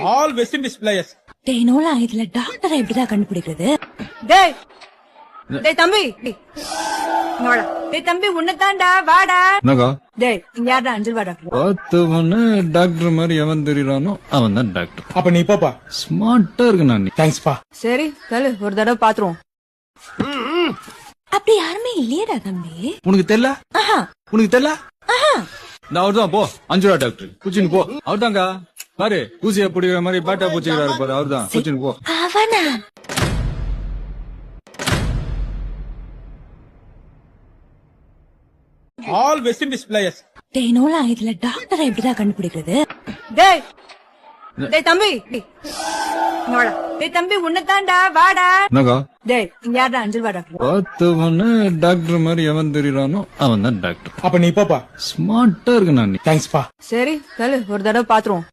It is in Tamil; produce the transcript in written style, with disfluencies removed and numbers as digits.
All west Indies players. டேய் நோலா, இதுல டாக்டரை எப்படிதான் கண்டுபிடிக்கிறது? டேய் டேய் தம்பி, நோடா டேய் தம்பி, உன்னதான்டா, வாடா. என்னக்கா டேய் இங்க யாரா அஞ்சல் வாடா. பார்த்தவன டாக்டர் மாதிரி எவன் தெரியறானோ அவன் தான் டாக்டர். அப்ப நீ போப்பா. ஸ்மார்ட்டா இருக்கு நான். தேங்க்ஸ் பா. சரி தல, ஒரு தடவை பாத்துருவோம். அப்படி யாருமே இல்லையடா தம்பி. உனக்கு தெரியல? ஆஹா உனக்கு தெரியல? ஆஹா. நான் அவர்தான் போ, அஞ்சுரா டாக்டர் குச்சின்னு போ. அவர்தாங்க பாரு, ஊசியா பிடிக்கிற மாதிரி பாட்டா பூச்சிக்கிறாரு பாரு, அவர்தான் குச்சின்னு போ. அவனா? All west Indies players. டேய் நோலா, இதுல டாக்டரை எப்படிதான் கண்டுபிடிக்கிறது? டேய் டேய் தம்பி, நோடா டேய் தம்பி, உன்னதான்டா, வாடா. என்னக்கா டேய் இங்க யாரா அஞ்சல் வாடா. பார்த்தவன டாக்டர் மாதிரி எவன் தெரியறானோ அவன் தான் டாக்டர். அப்ப நீ போப்பா. ஸ்மார்ட்டா இருக்கு நான். தேங்க்ஸ் பா. சரி தல, ஒரு தடவை பாத்துருவோம்.